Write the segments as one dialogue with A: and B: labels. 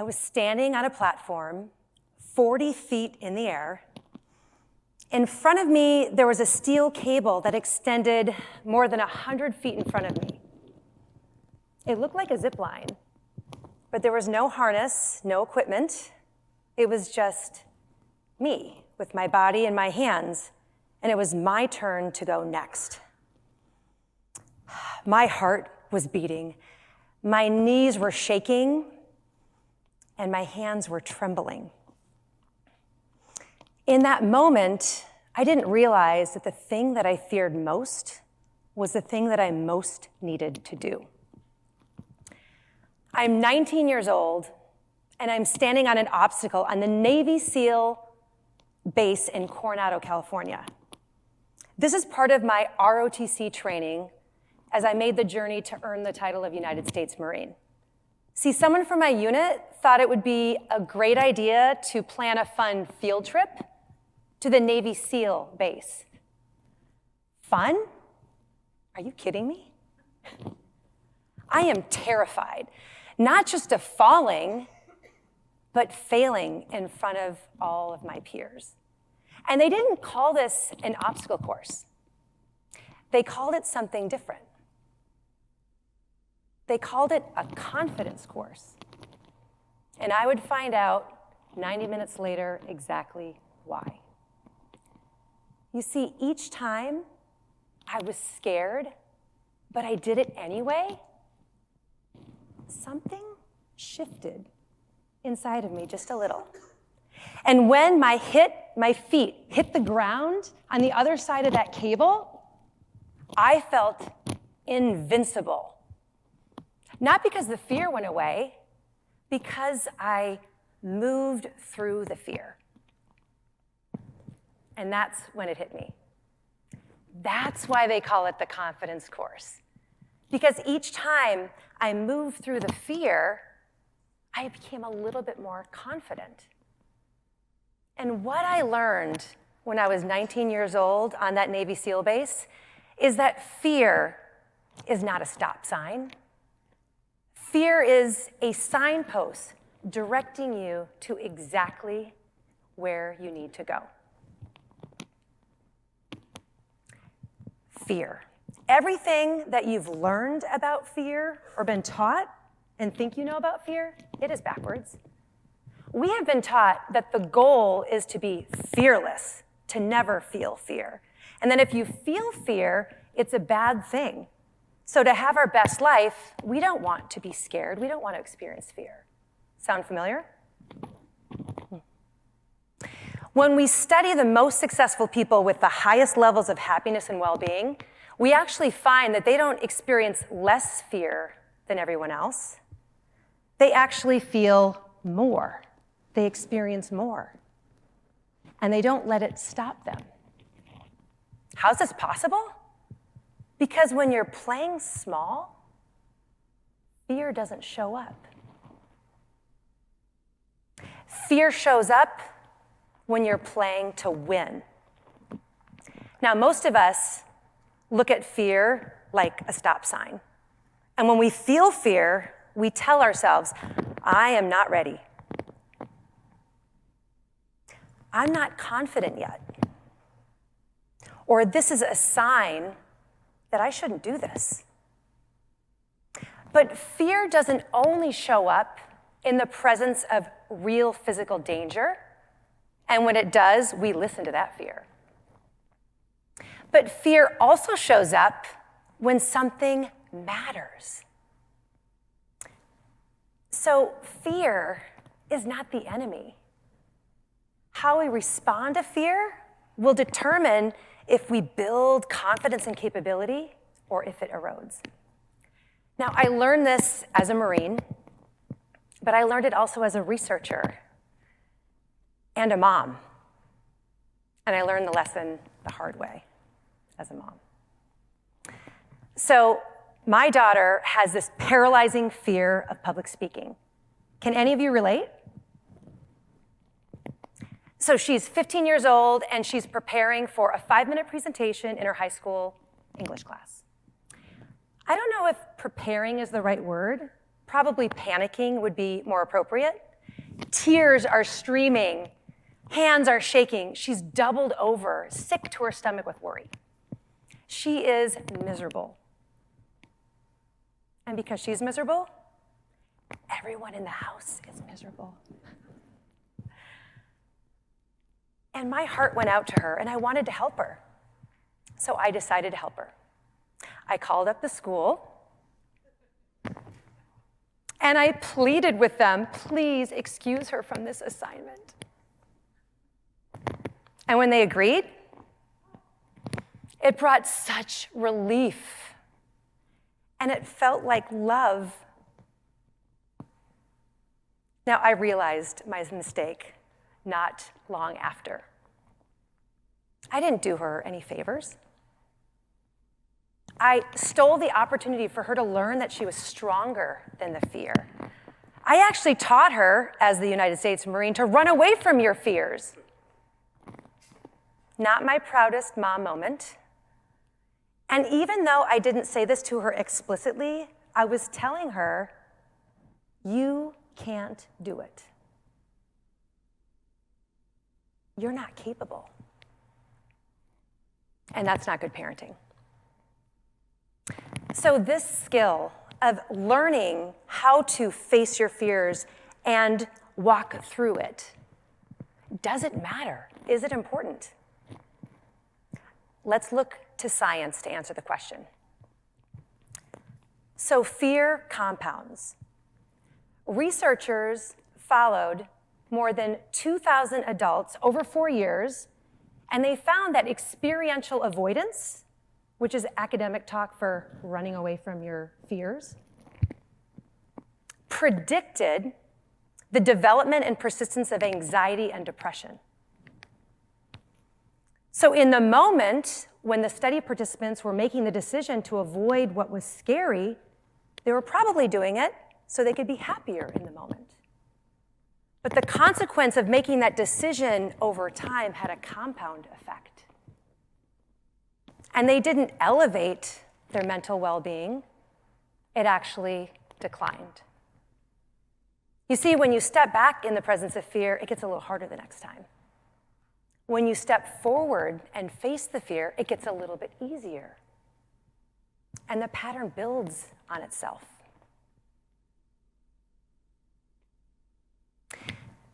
A: was standing on a platform 40 feet in the air. In front of me, there was a steel cable that extended more than 100 feet in front of me. It looked like a zip line, but there was no harness, no equipment. It was just me with my body and my hands, and it was my turn to go next. My heart was beating, my knees were shaking, and my hands were trembling. In that moment, I didn't realize that the thing that I feared most was the thing that I most needed to do. I'm 19 years old, and I'm standing on an obstacle on the Navy SEAL base in Coronado, California. This is part of my ROTC training as I made the journey to earn the title of United States Marine. See, someone from my unit thought it would be a great idea to plan a fun field trip to the Navy SEAL base. Fun? Are you kidding me? I am terrified, not just of falling, but failing in front of all of my peers. And they didn't call this an obstacle course. They called it something different. They called it a confidence course. And I would find out 90 minutes later exactly why. You see, each time I was scared, but I did it anyway, something shifted inside of me just a little. And when my feet hit the ground on the other side of that cable, I felt invincible. Not because the fear went away, because I moved through the fear. And that's when it hit me. That's why they call it the confidence course. Because each time I moved through the fear, I became a little bit more confident. And what I learned when I was 19 years old on that Navy SEAL base is that fear is not a stop sign. Fear is a signpost directing you to exactly where you need to go. Fear. Everything that you've learned about fear or been taught and think you know about fear, it is backwards. We have been taught that the goal is to be fearless, to never feel fear. And then if you feel fear, it's a bad thing. So to have our best life, we don't want to be scared. We don't want to experience fear. Sound familiar? When we study the most successful people with the highest levels of happiness and well-being, we actually find that they don't experience less fear than everyone else. They actually feel more. They experience more. And they don't let it stop them. How's this possible? Because when you're playing small, fear doesn't show up. Fear shows up when you're playing to win. Now, most of us look at fear like a stop sign. And when we feel fear, we tell ourselves, I am not ready. I'm not confident yet. Or this is a sign that I shouldn't do this. But fear doesn't only show up in the presence of real physical danger, and when it does, we listen to that fear. But fear also shows up when something matters. So fear is not the enemy. How we respond to fear will determine if we build confidence and capability or if it erodes. Now, I learned this as a Marine, but I learned it also as a researcher and a mom. And I learned the lesson the hard way as a mom. So my daughter has this paralyzing fear of public speaking. Can any of you relate? So she's 15 years old, and she's preparing for a 5-minute presentation in her high school English class. I don't know if preparing is the right word. Probably panicking would be more appropriate. Tears are streaming. Hands are shaking. She's doubled over, sick to her stomach with worry. She is miserable. And because she's miserable, everyone in the house is miserable. And my heart went out to her, and I wanted to help her. So I decided to help her. I called up the school, and I pleaded with them, please excuse her from this assignment. And when they agreed, it brought such relief, and it felt like love. Now, I realized my mistake not long after. I didn't do her any favors. I stole the opportunity for her to learn that she was stronger than the fear. I actually taught her, as the United States Marine, to run away from your fears. Not my proudest mom moment. And even though I didn't say this to her explicitly, I was telling her, you can't do it. You're not capable. And that's not good parenting. So this skill of learning how to face your fears and walk through it, does it matter? Is it important? Let's look to science to answer the question. So fear compounds. Researchers followed more than 2,000 adults over 4 years, and they found that experiential avoidance, which is academic talk for running away from your fears, predicted the development and persistence of anxiety and depression. So in the moment when the study participants were making the decision to avoid what was scary, they were probably doing it so they could be happier in the moment. But the consequence of making that decision over time had a compound effect. And they didn't elevate their mental well-being, it actually declined. You see, when you step back in the presence of fear, it gets a little harder the next time. When you step forward and face the fear, it gets a little bit easier. And the pattern builds on itself.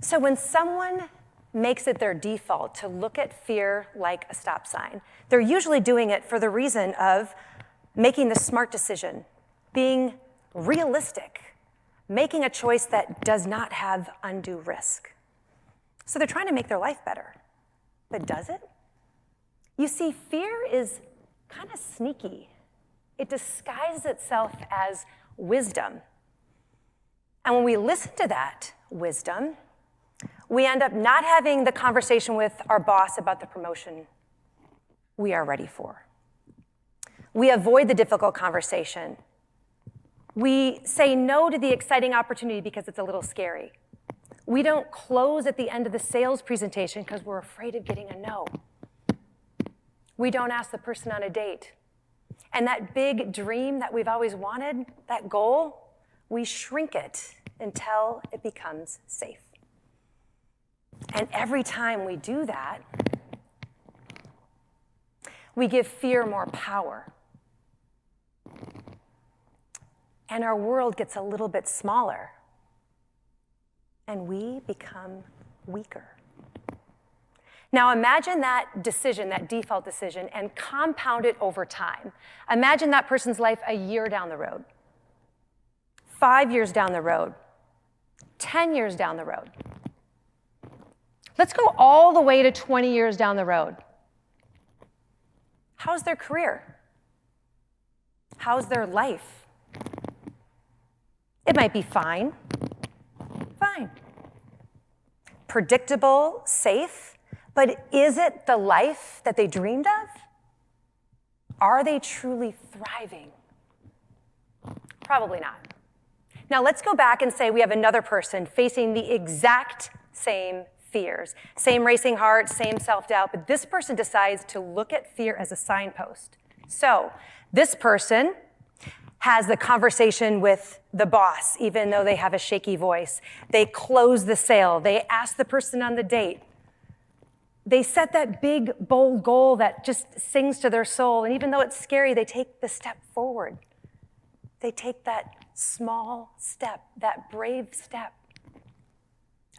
A: So when someone makes it their default to look at fear like a stop sign, they're usually doing it for the reason of making the smart decision, being realistic, making a choice that does not have undue risk. So they're trying to make their life better. But does it? You see, fear is kind of sneaky. It disguises itself as wisdom. And when we listen to that wisdom, we end up not having the conversation with our boss about the promotion we are ready for. We avoid the difficult conversation. We say no to the exciting opportunity because it's a little scary. We don't close at the end of the sales presentation because we're afraid of getting a no. We don't ask the person on a date. And that big dream that we've always wanted, that goal, we shrink it until it becomes safe. And every time we do that, we give fear more power. And our world gets a little bit smaller. And we become weaker. Now imagine that decision, that default decision, and compound it over time. Imagine that person's life a year down the road, 5 years down the road, 10 years down the road. Let's go all the way to 20 years down the road. How's their career? How's their life? It might be fine. Fine. Predictable, safe, but is it the life that they dreamed of? Are they truly thriving? Probably not. Now let's go back and say we have another person facing the exact same fears, same racing heart, same self-doubt, but this person decides to look at fear as a signpost. So this person has the conversation with the boss, even though they have a shaky voice. They close the sale. They ask the person on the date. They set that big, bold goal that just sings to their soul. And even though it's scary, they take the step forward. They take that small step, that brave step.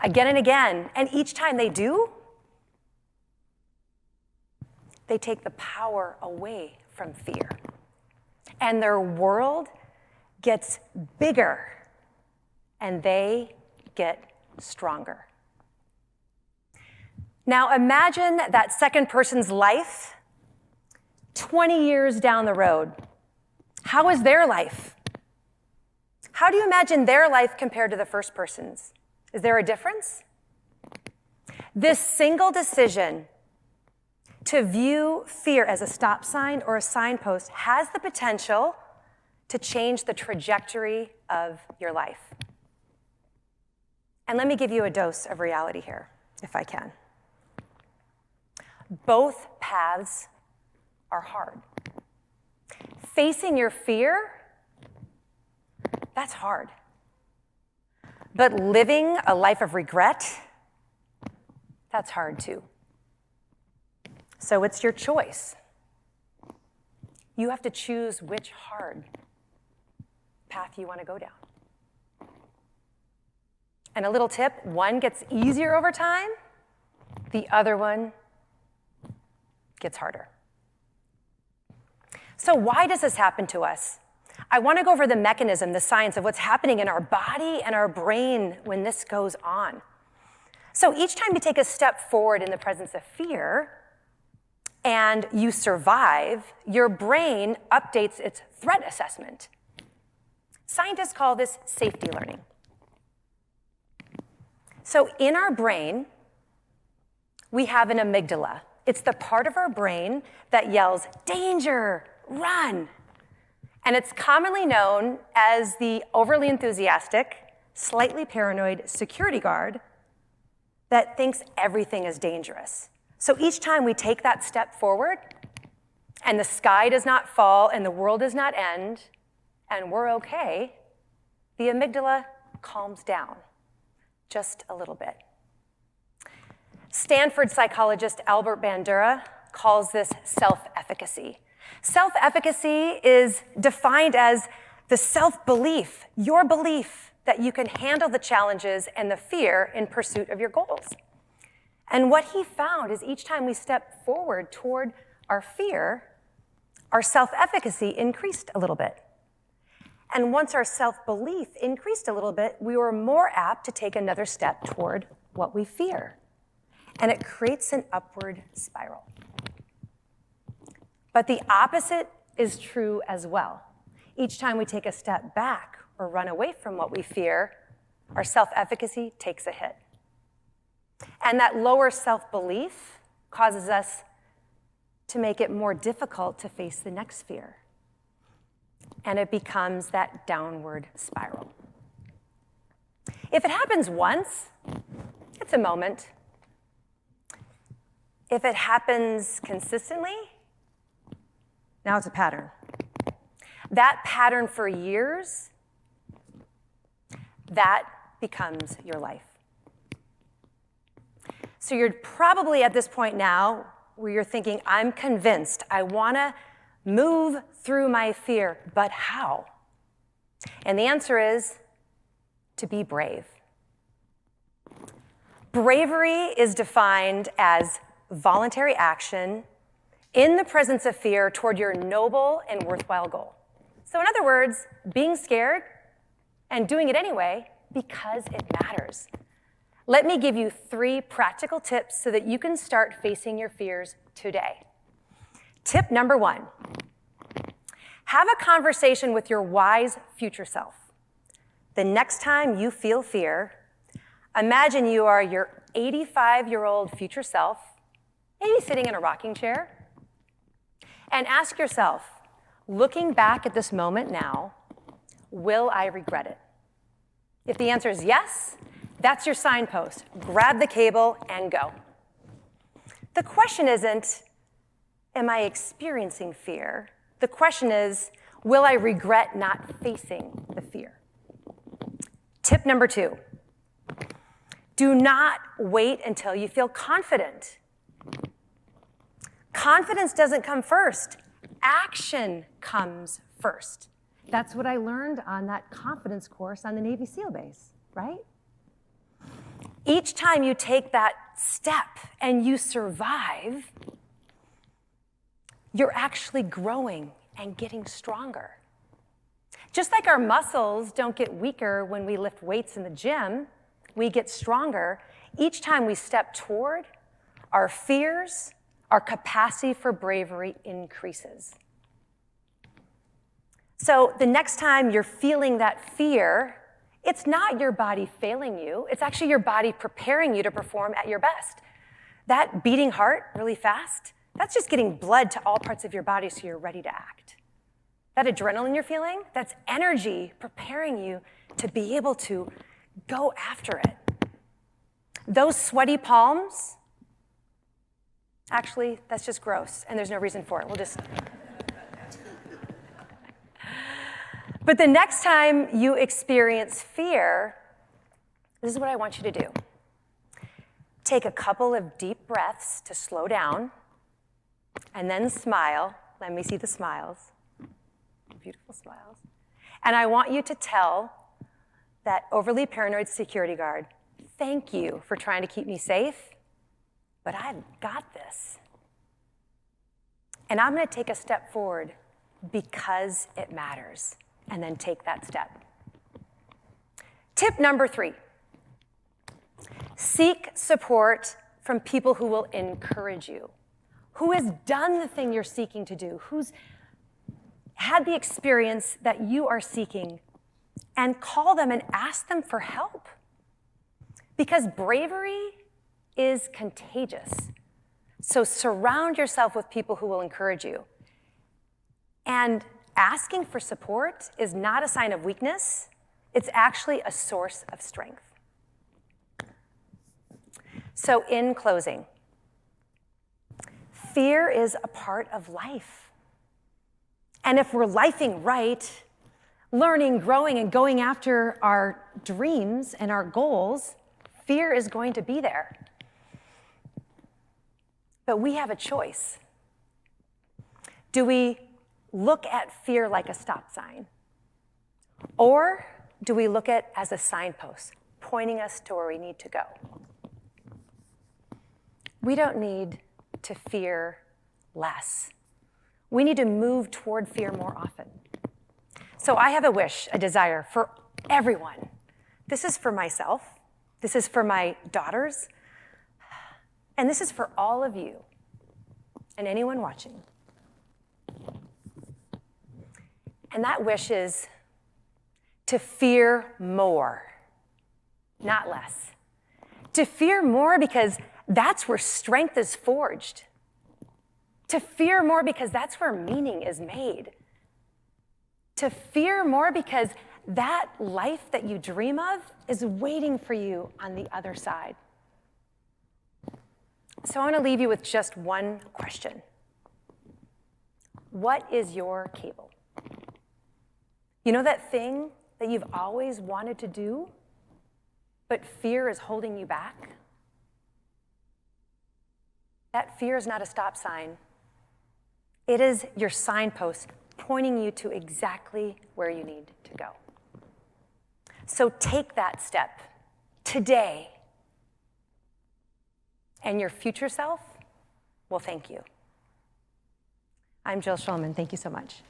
A: Again and again. And each time they do, they take the power away from fear. And their world gets bigger, and they get stronger. Now imagine that second person's life 20 years down the road. How is their life? How do you imagine their life compared to the first person's? Is there a difference? This single decision to view fear as a stop sign or a signpost has the potential to change the trajectory of your life. And let me give you a dose of reality here, if I can. Both paths are hard. Facing your fear, that's hard. But living a life of regret, that's hard too. So it's your choice. You have to choose which hard path you want to go down. And a little tip, one gets easier over time, the other one gets harder. So why does this happen to us? I want to go over the mechanism, the science of what's happening in our body and our brain when this goes on. So each time you take a step forward in the presence of fear and you survive, your brain updates its threat assessment. Scientists call this safety learning. So in our brain, we have an amygdala. It's the part of our brain that yells, danger, run. And it's commonly known as the overly enthusiastic, slightly paranoid security guard that thinks everything is dangerous. So each time we take that step forward, and the sky does not fall, and the world does not end, and we're okay, the amygdala calms down just a little bit. Stanford psychologist Albert Bandura calls this self-efficacy. Self-efficacy is defined as the self-belief, your belief that you can handle the challenges and the fear in pursuit of your goals. And what he found is each time we step forward toward our fear, our self-efficacy increased a little bit. And once our self-belief increased a little bit, we were more apt to take another step toward what we fear. And it creates an upward spiral. But the opposite is true as well. Each time we take a step back or run away from what we fear, our self-efficacy takes a hit. And that lower self-belief causes us to make it more difficult to face the next fear. And it becomes that downward spiral. If it happens once, it's a moment. If it happens consistently, now it's a pattern. That pattern for years, that becomes your life. So you're probably at this point now where you're thinking, I'm convinced, I want to move through my fear, but how? And the answer is to be brave. Bravery is defined as voluntary action in the presence of fear toward your noble and worthwhile goal. So in other words, being scared and doing it anyway because it matters. Let me give you 3 practical tips so that you can start facing your fears today. Tip number 1, have a conversation with your wise future self. The next time you feel fear, imagine you are your 85-year-old future self, maybe sitting in a rocking chair, and ask yourself, looking back at this moment now, will I regret it? If the answer is yes, that's your signpost. Grab the cable and go. The question isn't, am I experiencing fear? The question is, Will I regret not facing the fear? Tip number 2, do not wait until you feel confident. Confidence doesn't come first. Action comes first. That's what I learned on that confidence course on the Navy SEAL base, right? Each time you take that step and you survive, you're actually growing and getting stronger. Just like our muscles don't get weaker when we lift weights in the gym, we get stronger. Each time we step toward our fears, our capacity for bravery increases. So the next time you're feeling that fear, it's not your body failing you. It's actually your body preparing you to perform at your best. That beating heart really fast, that's just getting blood to all parts of your body so you're ready to act. That adrenaline you're feeling, that's energy preparing you to be able to go after it. Those sweaty palms, actually, that's just gross, and there's no reason for it. We'll just... But the next time you experience fear, this is what I want you to do. Take a couple of deep breaths to slow down, and then smile. Let me see the smiles. Beautiful smiles. And I want you to tell that overly paranoid security guard, thank you for trying to keep me safe, but I've got this. And I'm going to take a step forward because it matters, and then take that step. Tip number 3, seek support from people who will encourage you, who has done the thing you're seeking to do, who's had the experience that you are seeking, and call them and ask them for help. Because bravery is contagious. So surround yourself with people who will encourage you. And asking for support is not a sign of weakness. It's actually a source of strength. So in closing, fear is a part of life. And if we're lifing right, learning, growing, and going after our dreams and our goals, fear is going to be there. But we have a choice. Do we look at fear like a stop sign? Or do we look at it as a signpost, pointing us to where we need to go? We don't need to fear less. We need to move toward fear more often. So I have a wish, a desire for everyone. This is for myself. This is for my daughters. And this is for all of you and anyone watching. And that wish is to fear more, not less. To fear more because that's where strength is forged. To fear more because that's where meaning is made. To fear more because that life that you dream of is waiting for you on the other side. So I want to leave you with just one question. What is your cable? You know that thing that you've always wanted to do, but fear is holding you back? That fear is not a stop sign. It is your signpost pointing you to exactly where you need to go. So take that step today, and your future self will thank you. I'm Jill Schulman. Thank you so much.